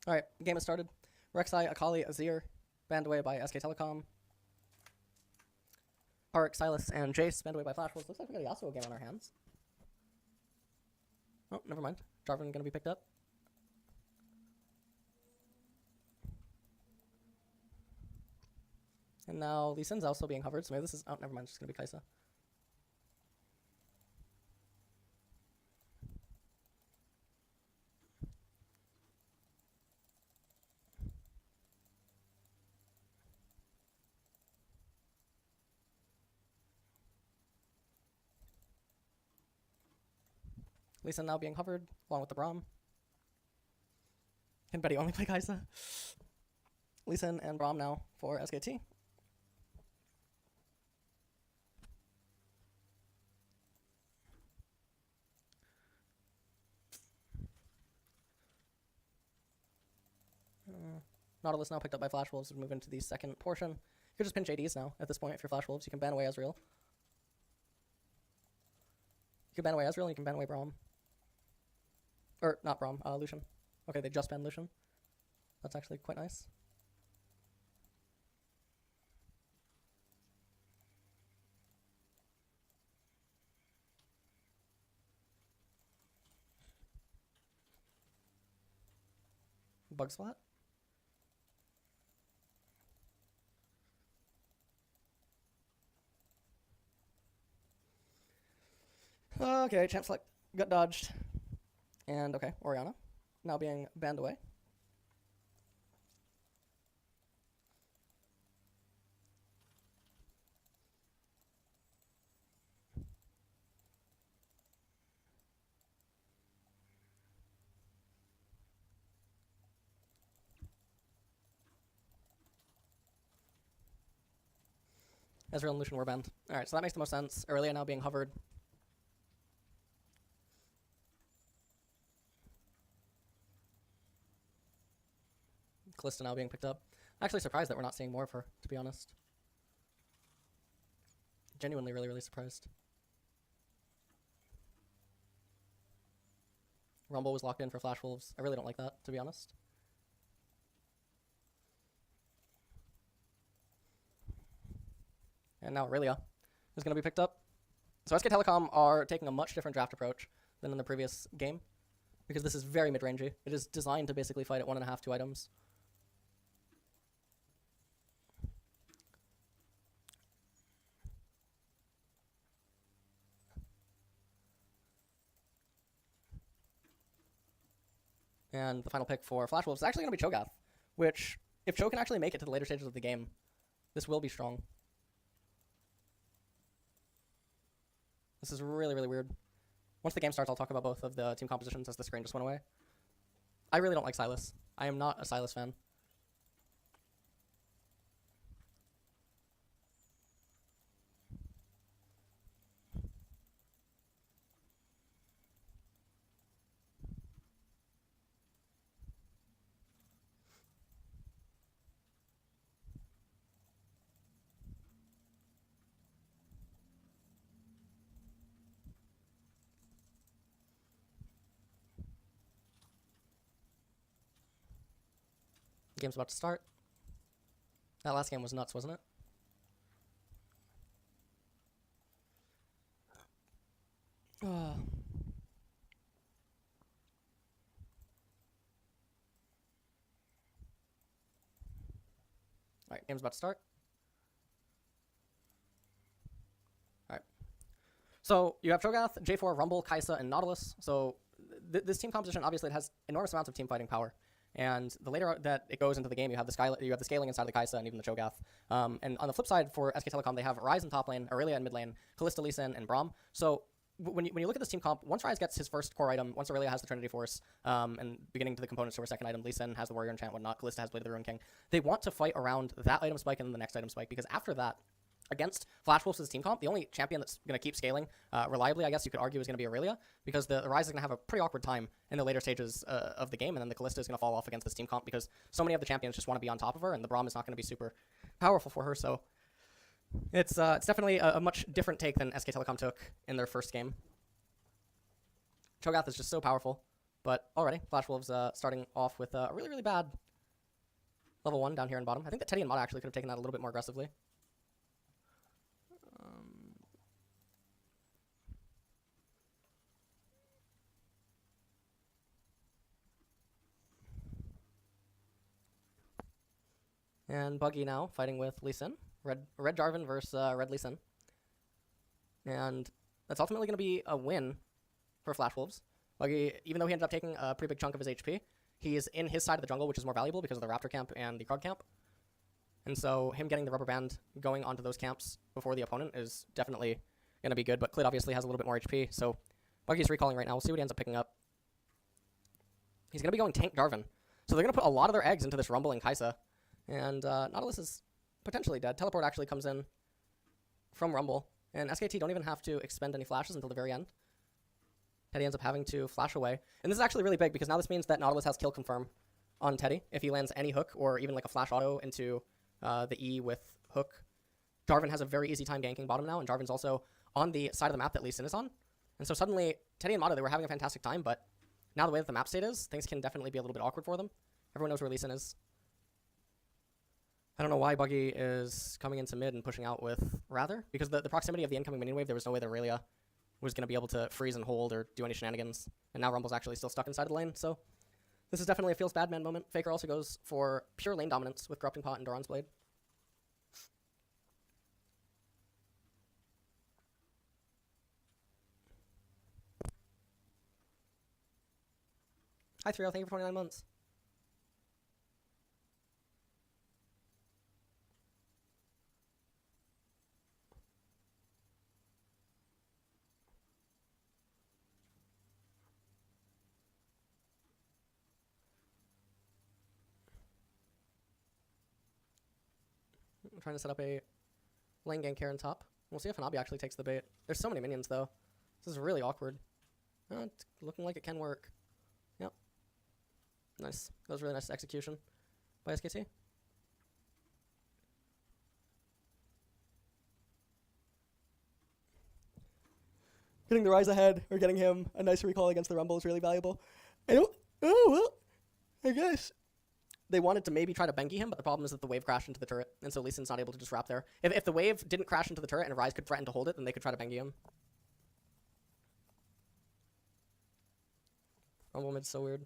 Alright, game has started. Rek'Sai, Akali, Azir, banned away by SK Telecom. Park, Silas, and Jace, banned away by Flash Wolves. Looks like we got a Yasuo game on our hands. Oh, never mind. Jarvan gonna be picked up. And now Lee Sin's also being hovered, so maybe this is... Oh, never mind, it's just gonna be Kai'Sa. Lee Sin now being hovered, along with the Braum. Can Betty only play Kai'Sa? Lee Sin and Braum now for SKT. Nautilus now picked up by Flash Wolves to move into the second portion. You could just pinch ADs now at this point if you're Flash Wolves. You can ban away Ezreal. You can ban away Ezreal and you can ban away Braum. Or, not Braum, Lucian. Okay, they just banned Lucian. That's actually quite nice. Bug splat. Okay, champ select got dodged. And okay, Orianna now being banned away. Ezreal and Lucian were banned. Alright, so that makes the most sense. Aurelia now being hovered. Kalista now being picked up. Actually surprised that we're not seeing more of her, to be honest. Genuinely really surprised. Rumble was locked in for Flash Wolves. I really don't like that, to be honest. And now Aurelia is going to be picked up. So SK Telecom are taking a much different draft approach than in the previous game, because this is very mid-rangey. It is designed to basically fight at 1.5, 2 items. And the final pick for Flash Wolves is actually going to be Cho'Gath, which, if Cho can actually make it to the later stages of the game, this will be strong. This is really weird. Once the game starts, I'll talk about both of the team compositions as the screen just went away. I really don't like Silas. I am not a Silas fan. The game's about to start. That last game was nuts, wasn't it? Alright, game's about to start. Alright. So you have Cho'Gath, J4, Rumble, Kai'Sa, and Nautilus. So this team composition, obviously, it has enormous amounts of team fighting power. And the later that it goes into the game, you have the scaling inside the Kai'Sa and even the Cho'Gath. And on the flip side, for SK Telecom, they have Ryze in top lane, Aurelia in mid lane, Kalista, Lee Sin, and Braum. So when you look at this team comp, once Ryze gets his first core item, once Aurelia has the Trinity Force, and beginning to the components to her second item, Lee Sin has the Warrior Enchant, whatnot, Kalista has Blade of the Ruin King, they want to fight around that item spike and then the next item spike, because after that, against Flash Wolves' team comp, the only champion that's going to keep scaling reliably, I guess you could argue, is going to be Aurelia, because the Ryze is going to have a pretty awkward time in the later stages of the game, and then the Kalista is going to fall off against this team comp, because so many of the champions just want to be on top of her, and the Braum is not going to be super powerful for her, so it's definitely a much different take than SK Telecom took in their first game. Cho'Gath is just so powerful, But already, Flash Wolves starting off with a really, really bad level 1 down here in bottom. I think that Teddy and Mata actually could have taken that a little bit more aggressively. And Buggy now fighting with Lee Sin. Red Jarvan versus Red Lee Sin. And that's ultimately going to be a win for Flash Wolves. Buggy, even though he ended up taking a pretty big chunk of his HP, he is in his side of the jungle, which is more valuable because of the Raptor camp and the Krug camp. And so him getting the rubber band going onto those camps before the opponent is definitely going to be good. But Clid obviously has a little bit more HP, so Buggy's recalling right now. We'll see what he ends up picking up. He's going to be going tank Jarvan. So they're going to put a lot of their eggs into this Rumble and Kai'Sa. And Nautilus is potentially dead. Teleport actually comes in from Rumble. And SKT don't even have to expend any flashes until the very end. Teddy ends up having to flash away. And this is actually really big because now this means that Nautilus has kill confirm on Teddy if he lands any hook or even like a flash auto into the E with hook. Jarvan has a very easy time ganking bottom now, and Jarvan's also on the side of the map that Lee Sin is on. And so suddenly, Teddy and Mata, they were having a fantastic time, but now the way that the map state is, things can definitely be a little bit awkward for them. Everyone knows where Lee Sin is. I don't know why Buggy is coming into mid and pushing out with Rather, because the proximity of the incoming minion wave, there was no way that Aurelia was going to be able to freeze and hold or do any shenanigans. And now Rumble's actually still stuck inside the lane, so this is definitely a feels bad man moment. Faker also goes for pure lane dominance with Corrupting Pot and Doran's Blade. Hi 3L, thank you for 29 months. I'm trying to set up a lane gank here on top. We'll see if Hanabi actually takes the bait. There's so many minions, though. This is really awkward. It's looking like it can work. Yep. Nice. That was really nice execution by SKT. Getting the Rise ahead, or getting him a nice recall against the Rumble is really valuable. I guess they wanted to maybe try to Bengi him, but the problem is that the wave crashed into the turret, and so Lee Sin's not able to just wrap there. If the wave didn't crash into the turret and Rise could threaten to hold it, then they could try to Bengi him. Rumble mid's so weird.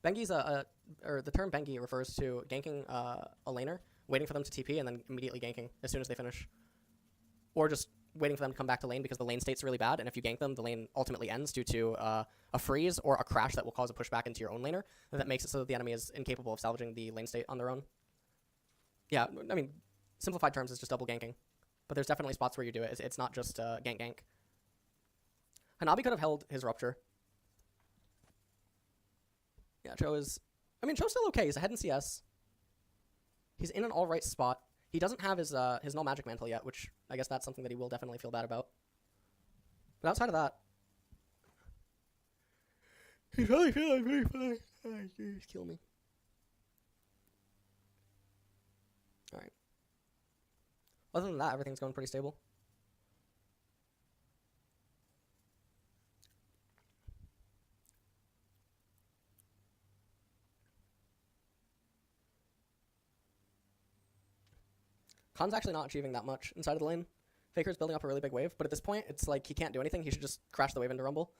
Bengi's or the term Bengi refers to ganking a laner, waiting for them to TP, and then immediately ganking as soon as they finish. Or just waiting for them to come back to lane because the lane state's really bad, and if you gank them, the lane ultimately ends due to a freeze or a crash that will cause a pushback into your own laner, and that makes it so that the enemy is incapable of salvaging the lane state on their own. Yeah, I mean, simplified terms is just double ganking, but there's definitely spots where you do it. It's not just gank. Hanabi could have held his Rupture. Yeah, Cho's still okay. He's ahead in CS. He's in an alright spot. He doesn't have his null magic mantle yet, which I guess that's something that he will definitely feel bad about. But outside of that, he's probably feeling very fine. Please kill me. Alright. Other than that, everything's going pretty stable. Khan's actually not achieving that much inside of the lane. Faker's building up a really big wave, but at this point, it's like he can't do anything. He should just crash the wave into Rumble.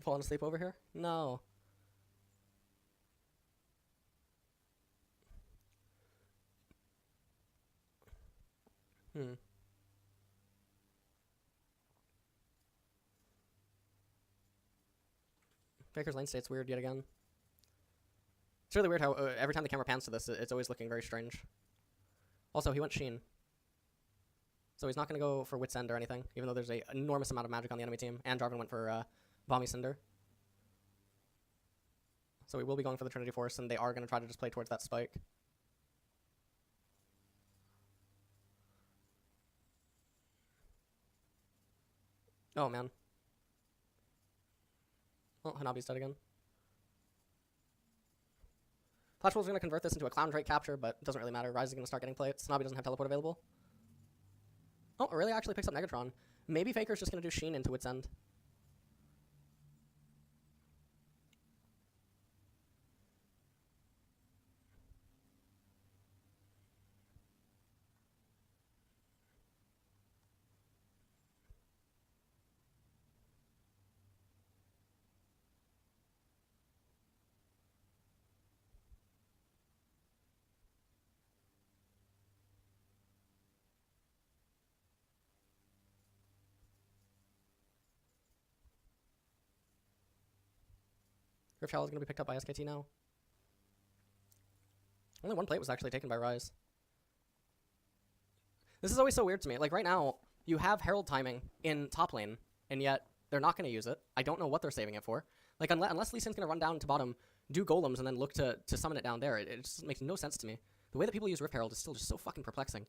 Falling asleep over here? No. Faker's lane state's weird yet again. It's really weird how every time the camera pans to this, it's always looking very strange. Also, he went Sheen. So he's not going to go for Wit's End or anything, even though there's an enormous amount of magic on the enemy team. And Jarvan went for Vommy Cinder. So we will be going for the Trinity Force, and they are going to try to just play towards that spike. Oh, man. Oh, Hanabi's dead again. Flash Wolf's going to convert this into a Clown Drake capture, but it doesn't really matter. Rise is going to start getting plates. Hanabi doesn't have teleport available. Oh, it really actually picks up Negatron. Maybe Faker's just going to do Sheen into its end. Rift Shower is going to be picked up by SKT now. Only one plate was actually taken by Rise. This is always so weird to me. Like, right now, you have Herald timing in top lane, and yet they're not going to use it. I don't know what they're saving it for. Like, unless Lee Sin's going to run down to bottom, do golems, and then look to summon it down there, it just makes no sense to me. The way that people use Rift Herald is still just so fucking perplexing.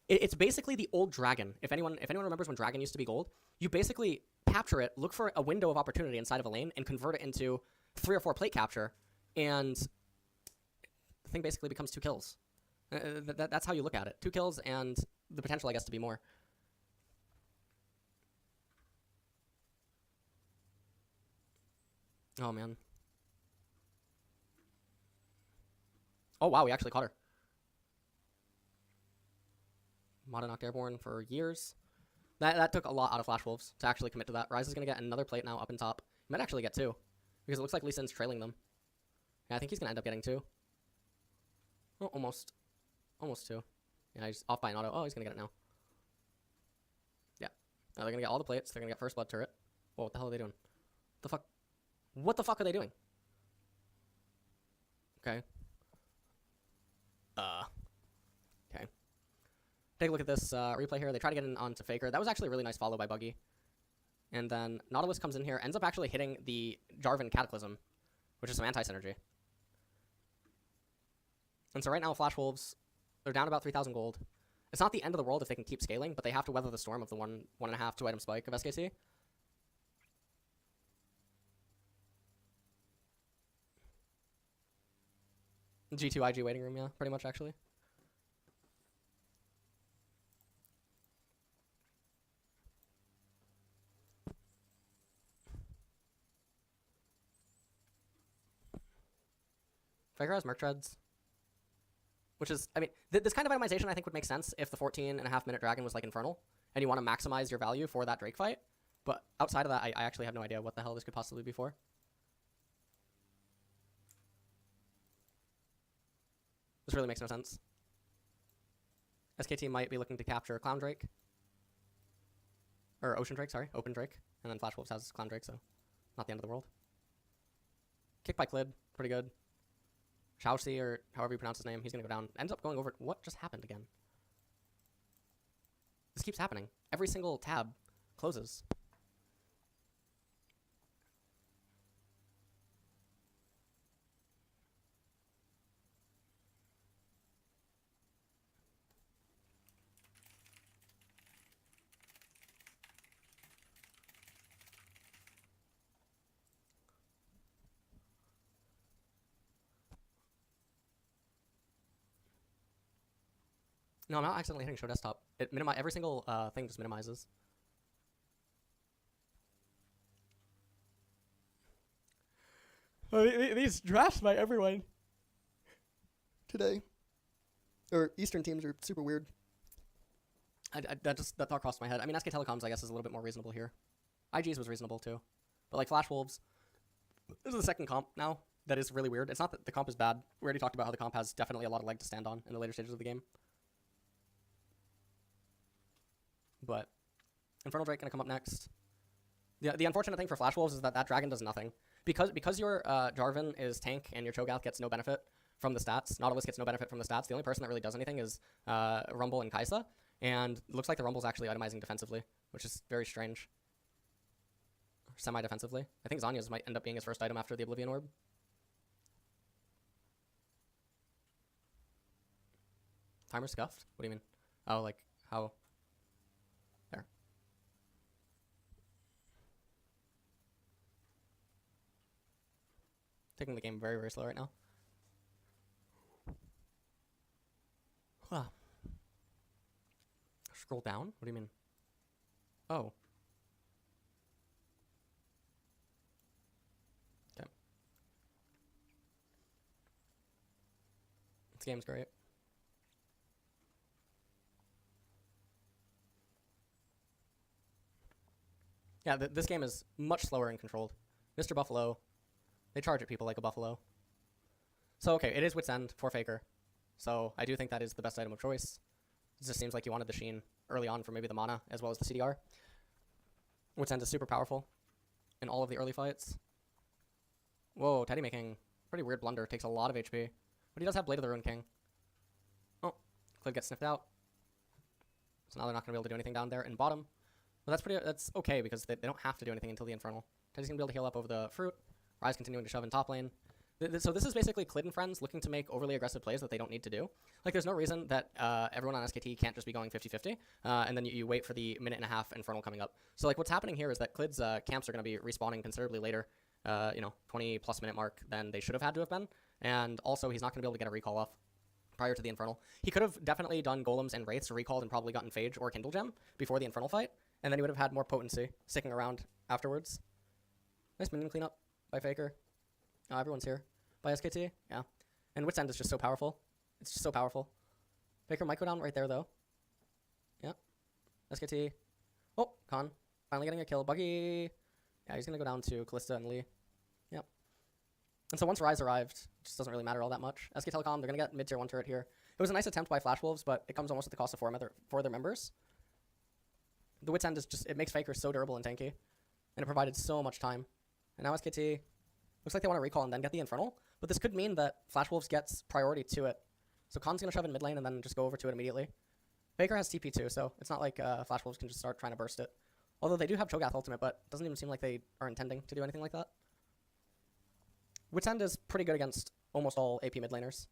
It's basically the old Dragon. If anyone remembers when Dragon used to be gold, you basically capture it, look for a window of opportunity inside of a lane, and convert it into 3 or 4 plate capture, and the thing basically becomes 2 kills. That's how you look at it. 2 kills and the potential, I guess, to be more. Oh, man. Oh, wow, we actually caught her. Mata knocked airborne for years. That took a lot out of Flash Wolves to actually commit to that. Rise is going to get another plate now up in top. He might actually get 2, because it looks like Lee Sin's trailing them. Yeah, I think he's going to end up getting 2. Oh, almost. Almost 2. Yeah, he's off by an auto. Oh, he's going to get it now. Yeah. Now they're going to get all the plates. They're going to get first blood turret. Whoa, what the hell are they doing? The fuck? What the fuck are they doing? Okay. Okay. Take a look at this replay here. They try to get in onto Faker. That was actually a really nice follow by Buggy. And then Nautilus comes in here, ends up actually hitting the Jarvan Cataclysm, which is some anti-synergy. And so right now, Flash Wolves, they're down about 3,000 gold. It's not the end of the world if they can keep scaling, but they have to weather the storm of the 1.5, 2 item spike of SKT. G2 IG waiting room, yeah, pretty much actually. Faker has Merc Treads, which is, I mean, this kind of itemization I think would make sense if the 14.5-minute dragon was like Infernal, and you want to maximize your value for that Drake fight. But outside of that, I actually have no idea what the hell this could possibly be for. This really makes no sense. SKT might be looking to capture Clown Drake. Or Ocean Drake, sorry. Open Drake. And then Flash Wolves has Clown Drake, so not the end of the world. Kick by Clid. Pretty good. Shaoxi, or however you pronounce his name, he's going to go down. Ends up going over. What just happened again? This keeps happening. Every single tab closes. No, I'm not accidentally hitting show desktop. It every single thing just minimizes. These drafts by everyone today, or Eastern teams, are super weird. That thought crossed my head. I mean, SK Telecoms, I guess, is a little bit more reasonable here. IG's was reasonable too, but like Flash Wolves, this is the second comp now that is really weird. It's not that the comp is bad. We already talked about how the comp has definitely a lot of leg to stand on in the later stages of the game. But Infernal Drake gonna come up next. The unfortunate thing for Flash Wolves is that dragon does nothing. Because your Jarvan is tank and your Cho'Gath gets no benefit from the stats, Nautilus gets no benefit from the stats, the only person that really does anything is Rumble and Kai'Sa, and it looks like the Rumble's actually itemizing defensively, which is very strange. Semi-defensively. I think Zanya's might end up being his first item after the Oblivion Orb. Timer scuffed? What do you mean? Oh, like, how? There. Taking the game very, very slow right now. Huh. Scroll down? What do you mean? Oh. Okay. This game's great. Yeah, this game is much slower and controlled. Mr. Buffalo, they charge at people like a buffalo. So, okay, it is Wit's End for Faker. So, I do think that is the best item of choice. It just seems like you wanted the Sheen early on for maybe the mana as well as the CDR. Wit's End is super powerful in all of the early fights. Whoa, Teddy making pretty weird blunder. Takes a lot of HP. But he does have Blade of the Ruined King. Oh, Clid gets sniffed out. So now they're not going to be able to do anything down there in bottom. But that's okay because they don't have to do anything until the Infernal. Teddy's going to be able to heal up over the fruit. Rise continuing to shove in top lane. So this is basically Clid and friends looking to make overly aggressive plays that they don't need to do. Like, there's no reason that everyone on SKT can't just be going 50-50, and then you wait for the minute and a half Infernal coming up. So, like, what's happening here is that Clid's camps are going to be respawning considerably later, 20-plus minute mark than they should have had to have been, and also he's not going to be able to get a recall off prior to the Infernal. He could have definitely done Golems and Wraiths, recalled, and probably gotten Phage or Kindle Gem before the Infernal fight, and then he would have had more potency sticking around afterwards. Nice minion cleanup by Faker. Oh, everyone's here. By SKT, yeah. And Wit's End is just so powerful. It's just so powerful. Faker might go down right there, though. Yeah. SKT. Oh, Khan. Finally getting a kill. Buggy. Yeah, he's going to go down to Callista and Lee. Yep. And so once Rise arrived, it just doesn't really matter all that much. SK Telecom, they're going to get mid-tier 1 turret here. It was a nice attempt by Flash Wolves, but it comes almost at the cost of 4 their members. The Wit's End is just, it makes Faker so durable and tanky. And it provided so much time. And now SKT, looks like they want to recall and then get the Infernal. But this could mean that Flash Wolves gets priority to it. So Khan's going to shove in mid lane and then just go over to it immediately. Faker has TP too, so it's not like Flash Wolves can just start trying to burst it. Although they do have Cho'Gath ultimate, but it doesn't even seem like they are intending to do anything like that. Wit's End is pretty good against almost all AP mid laners,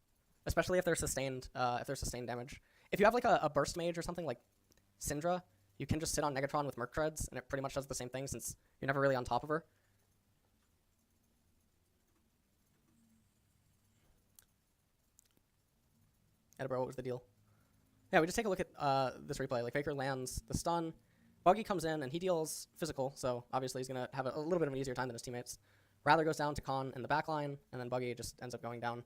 especially if they're sustained damage. If you have like a burst mage or something like Syndra, you can just sit on Negatron with Merc Treads, and it pretty much does the same thing since you're never really on top of her. Edinburgh, what was the deal? Yeah, we just take a look at this replay. Like, Faker lands the stun. Buggy comes in, and he deals physical, so obviously he's going to have a little bit of an easier time than his teammates. Rather goes down to Khan in the backline, and then Buggy just ends up going down.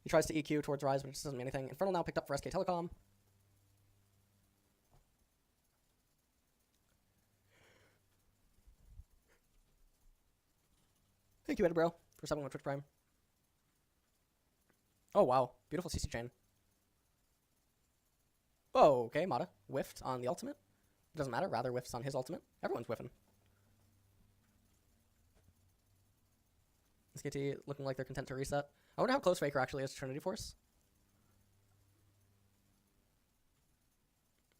He tries to EQ towards Rise, but it just doesn't mean anything. Infernal now picked up for SK Telecom. Thank you, Edinburgh, for subbing with Twitch Prime. Oh, wow. Beautiful CC chain. Oh, okay, Mata. Whiffed on the ultimate. It doesn't matter. Rather whiffs on his ultimate. Everyone's whiffing. SKT looking like they're content to reset. I wonder how close Faker actually is to Trinity Force.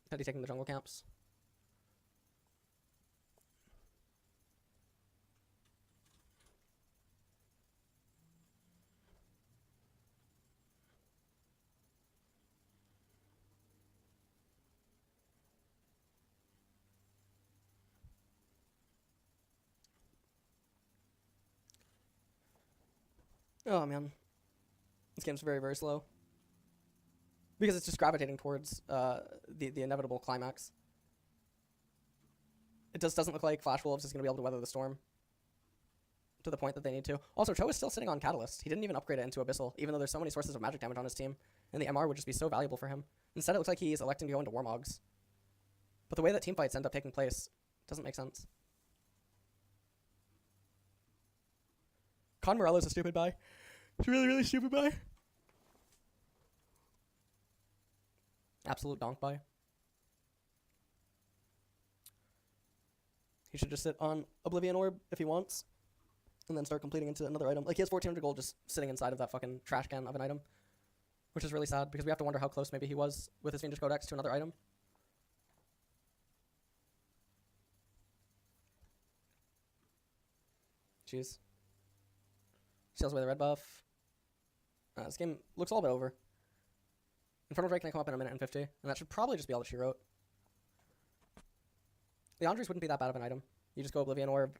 Teddy taking the jungle camps. Oh, man. This game's very, very slow. Because it's just gravitating towards the inevitable climax. It just doesn't look like Flash Wolves is going to be able to weather the storm to the point that they need to. Also, Cho is still sitting on Catalyst. He didn't even upgrade it into Abyssal, even though there's so many sources of magic damage on his team, and the MR would just be so valuable for him. Instead, it looks like he's electing to go into Warmogs. But the way that teamfights end up taking place doesn't make sense. Con Morella's a stupid buy. It's a really, really stupid buy. Absolute donk buy. He should just sit on Oblivion Orb if he wants, and then start completing into another item. Like, he has 1,400 gold just sitting inside of that fucking trash can of an item, which is really sad, because we have to wonder how close maybe he was with his Fiendish Codex to another item. Jeez. Steals away the red buff. This game looks all but over. Infernal Drake can come up in a minute and 50, and that should probably just be all that she wrote. Leandries wouldn't be that bad of an item. You just go Oblivion Orb,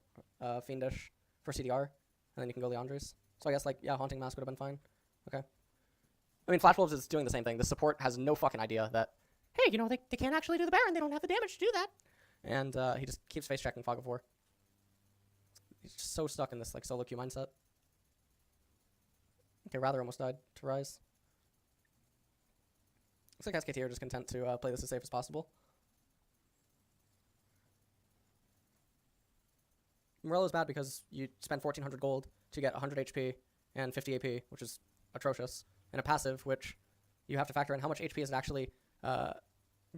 Fiendish for CDR, and then you can go Leandries. So I guess, like, yeah, Haunting Mask would have been fine. Okay. I mean, Flash Wolves is doing the same thing. The support has no fucking idea that, hey, you know, they can't actually do the Baron. They don't have the damage to do that. And he just keeps face checking Fog of War. He's just so stuck in this, like, solo queue mindset. Okay, Rather almost died to Rise. Looks like SKT are just content to play this as safe as possible. Morello's bad because you spend 1400 gold to get 100 HP and 50 AP, which is atrocious, and a passive, which you have to factor in how much HP is it actually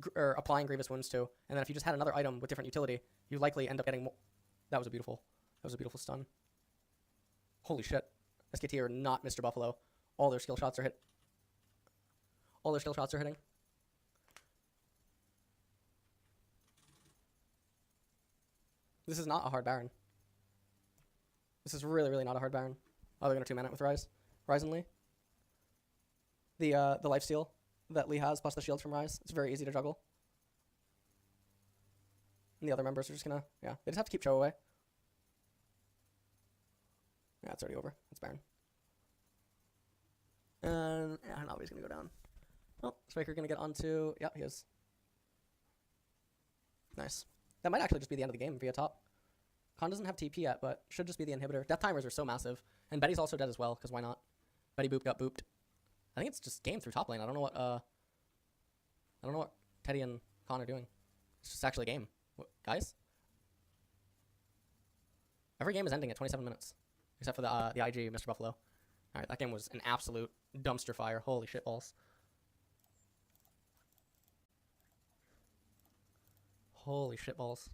applying Grievous Wounds to, and then if you just had another item with different utility, you likely end up getting more. That was a beautiful stun. Holy shit. SKT are not Mr. Buffalo. All their skill shots are hit. All their skill shots are hitting. This is not a hard Baron. This is really, really not a hard Baron. Oh, they're going to 2-mana it with Rise. Rise and Lee. The lifesteal that Lee has, plus the shields from Rise. It's very easy to juggle. And the other members are just going to, yeah, they just have to keep Cho away. Yeah, it's already over. It's Baron. And yeah, Navi's going to go down. Oh, Striker going to get onto, yeah, he is. Nice. That might actually just be the end of the game via top. Khan doesn't have TP yet, but should just be the inhibitor. Death timers are so massive. And Betty's also dead as well, because why not? Betty Boop got booped. I think it's just game through top lane. I don't know what Teddy and Khan are doing. It's just actually game. What, guys? Every game is ending at 27 minutes. Except for the IG, Mr. Buffalo. Alright, that game was an absolute dumpster fire. Holy shit balls. Holy shit balls.